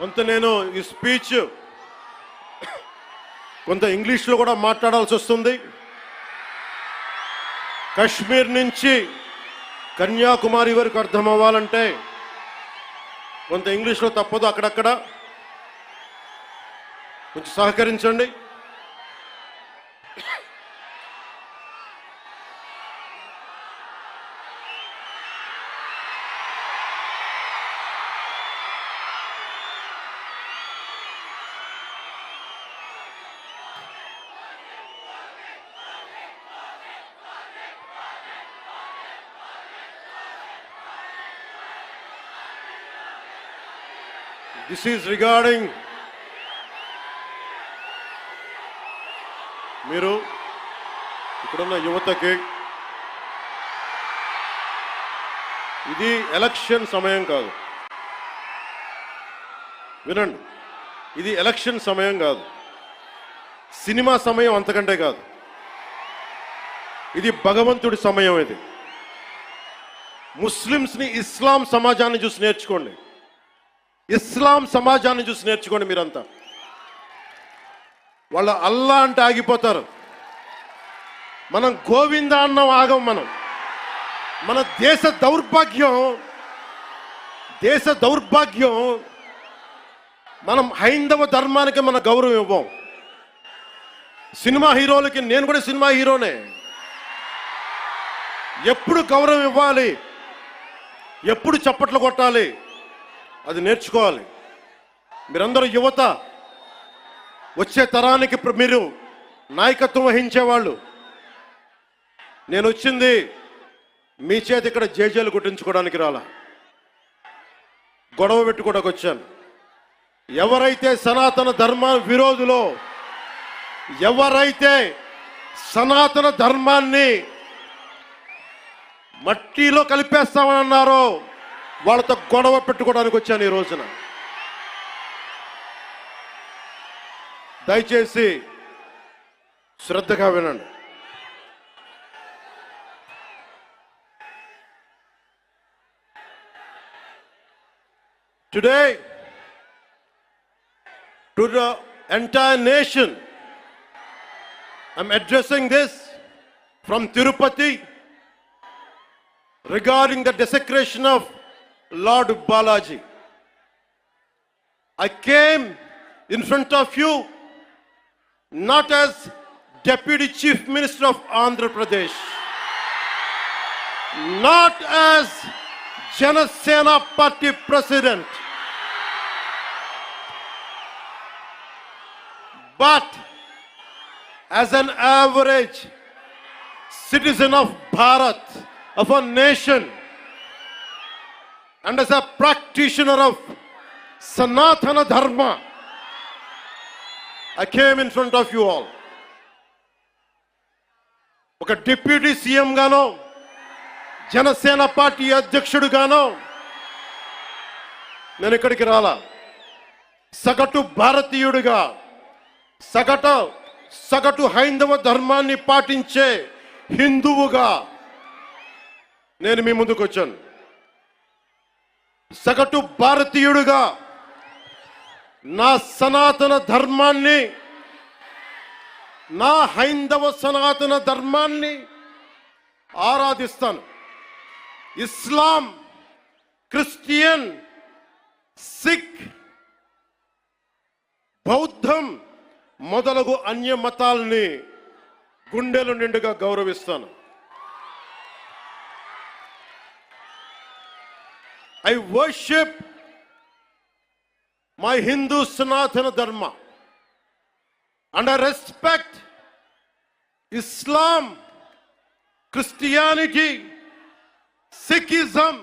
కొంత నేను ఈ స్పీచ్ కొంత ఇంగ్లీష్లో కూడా మాట్లాడాల్సి వస్తుంది. కశ్మీర్ నుంచి కన్యాకుమారి వరకు అర్థం అవ్వాలంటే కొంత ఇంగ్లీష్లో తప్పదు. అక్కడక్కడ కొంచెం సహకరించండి. This is regarding మీరు ఇక్కడున్న యువతకి ఇది ఎలక్షన్ సమయం కాదు. వినండి, ఇది ఎలక్షన్ సమయం కాదు, సినిమా సమయం అంతకంటే కాదు. ఇది భగవంతుడి సమయం. ఇది ముస్లిమ్స్ని ఇస్లాం సమాజాన్ని చూసి నేర్చుకోండి. ఇస్లాం సమాజాన్ని చూసి నేర్చుకోండి. మీరంతా వాళ్ళు అల్లా అంటే ఆగిపోతారు. మనం గోవింద అన్నం ఆగం. మన దేశ దౌర్భాగ్యం మనం హైందవ ధర్మానికి మన గౌరవం ఇవ్వం. సినిమా హీరోలకి, నేను కూడా సినిమా హీరోనే, ఎప్పుడు గౌరవం ఇవ్వాలి, ఎప్పుడు చప్పట్లు కొట్టాలి, అది నేర్చుకోవాలి. మీరందరూ యువత, వచ్చే తరానికి మీరు నాయకత్వం వహించేవాళ్ళు. నేను వచ్చింది మీ చేతి ఇక్కడ జేజేలు కొట్టించుకోవడానికి రాలా, గొడవ పెట్టుకోవడానికి వచ్చాను. ఎవరైతే సనాతన ధర్మ విరోధులో, ఎవరైతే సనాతన ధర్మాన్ని మట్టిలో కలిపేస్తామని అన్నారో వాళ్ళతో గొడవ పెట్టుకోవడానికి వచ్చాను ఈ రోజున. దయచేసి శ్రద్ధగా వినండి. Today, to the entire nation, I'm addressing this from Tirupati regarding the desecration of Lord Balaji. I came in front of you not as Deputy Chief Minister of Andhra Pradesh, not as Janasena Party President, but as an average citizen of Bharat, of a nation, and as a practitioner of Sanatana Dharma. I came in front of you all. ఒక deputy CM గానో, Janasena party అధ్యక్షుడు గానో నేను ఇక్కడికి రాలా. సగటు భారతీయుడిగా, సగటు హైందవ ధర్మాన్ని పాటించే హిందువుగా నేను మీ ముందుకు వచ్చాను. సగటు భారతీయుడిగా నా సనాతన ధర్మాన్ని, నా హైందవ సనాతన ధర్మాన్ని ఆరాధిస్తాను. ఇస్లాం, క్రిస్టియన్, సిక్, బౌద్ధం మొదలగు అన్య మతాల్ని గుండెలు నిండుగా గౌరవిస్తాను. I worship my Hindu Sanatana Dharma and I respect Islam, Christianity, Sikhism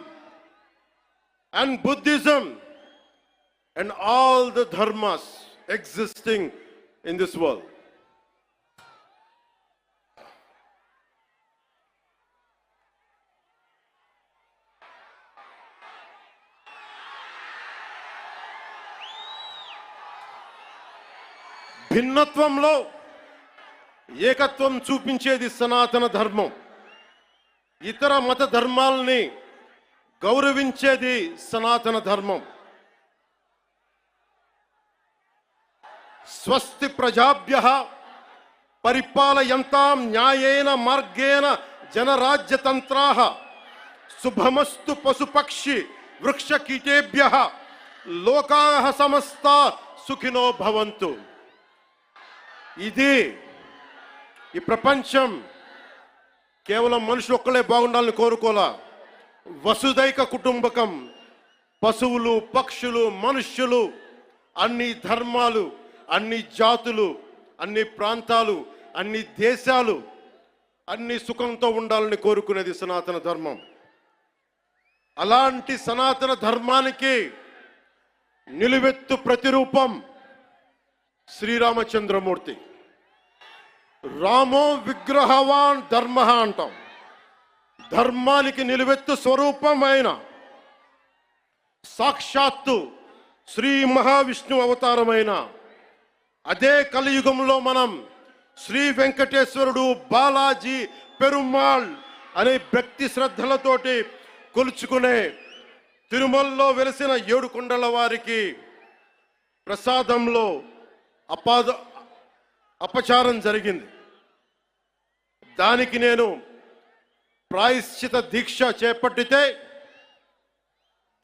and Buddhism and all the dharmas existing in this world. భిన్నత్వంలో ఏకత్వం చూపించేది సనాతన ధర్మం. ఇతర మత ధర్మాలని గౌరవించేది సనాతన ధర్మం. స్వస్తి ప్రజాభ్యః పరిపాలయంతాం న్యాయేన మార్గేణ జనరాజ్యతంత్రాః శుభమస్తు పశుపక్షి వృక్షకీటేభ్యః లోకాః సమస్తా సుఖినో భవంతు. ఇది ఈ ప్రపంచం కేవలం మనుషులు ఒక్కలే బాగుండాలని కోరుకోలా. వసుదైక కుటుంబకం, పశువులు, పక్షులు, మనుష్యులు, అన్ని ధర్మాలు, అన్ని జాతులు, అన్ని ప్రాంతాలు, అన్ని దేశాలు అన్ని సుఖంతో ఉండాలని కోరుకునేది సనాతన ధర్మం. అలాంటి సనాతన ధర్మానికి నిలువెత్తు ప్రతిరూపం శ్రీరామచంద్రమూర్తి. రామో విగ్రహవాన్ ధర్మ అంటాం. ధర్మానికి నిలువెత్తు స్వరూపమైన సాక్షాత్తు శ్రీ మహావిష్ణు అవతారమైన అదే కలియుగంలో మనం శ్రీ వెంకటేశ్వరుడు, బాలాజీ, పెరుమాళ్ అనే భక్తి శ్రద్ధలతోటి కొలుచుకునే తిరుమలలో వెలిసిన 7 కొండల వారికి ప్రసాదంలో అపచారం జరిగింది. దానికి నేను ప్రాయశ్చిత దీక్ష చేపట్టితే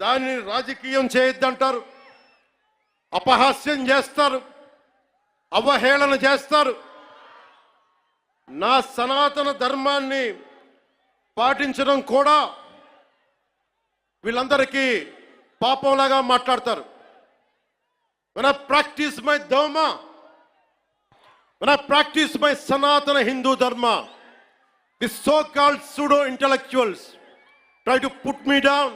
దానిని రాజకీయం చేయొద్దంటారు, అపహాస్యం చేస్తారు, అవహేళన చేస్తారు. నా సనాతన ధర్మాన్ని పాటించడం కూడా వీళ్ళందరికీ పాపంలాగా మాట్లాడతారు. When I practice my dharma, when I practice my Sanatana Hindu dharma, these so-called pseudo-intellectuals try to put me down,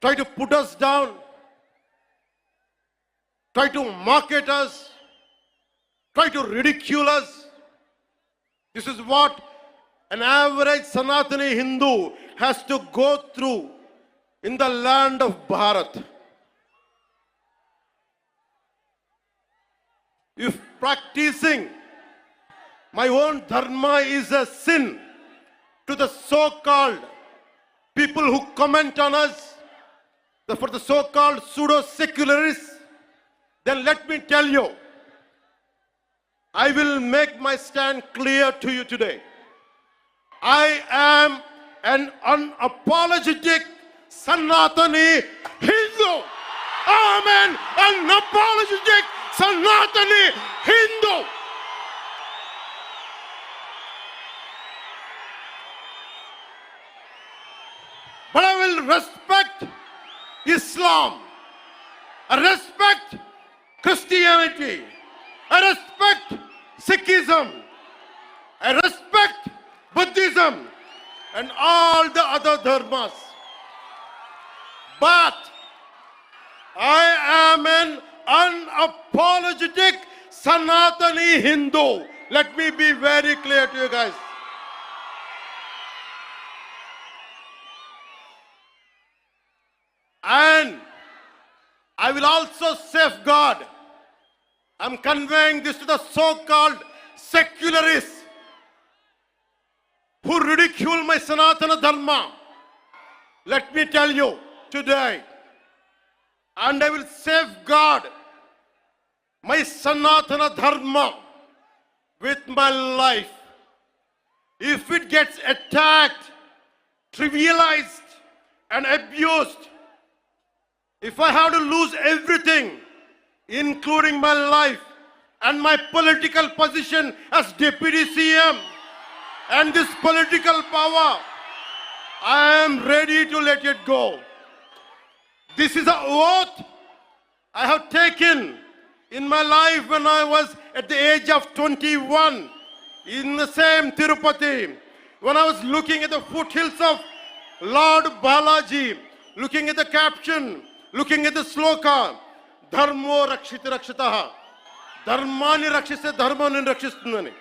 try to put us down, try to mock at us, try to ridicule us. This is what an average Sanatani Hindu has to go through in the land of Bharat. If practicing my own dharma is a sin to the so-called people who comment on us, for the so-called pseudo-secularists, then let me tell you, I will make my stand clear to you today. I am an unapologetic Sanatani Hindu. I am an unapologetic Sanatani Hindu. But I will respect Islam. I respect Christianity. I respect Sikhism. I respect Buddhism and all the other dharmas. But I am an unapologetic Sanatani Hindu. Let me be very clear to you guys. And I will also safeguard. I'm conveying this to the so-called secularists who ridicule my Sanatana Dharma. Let me tell you today, and I will safeguard my Sanatana Dharma with my life. If it gets attacked, trivialized, and abused, if I have to lose everything, including my life and my political position as Deputy CM and this political power, I am ready to let it go. This is an oath I have taken in my life when I was at the age of 21 in the same Tirupati, when I was looking at the foothills of Lord Balaji, looking at the caption, looking at the sloka, Dharmo Rakshiti Rakshitaha, Dharmani Rakshiste Dharmani Rakshistundani.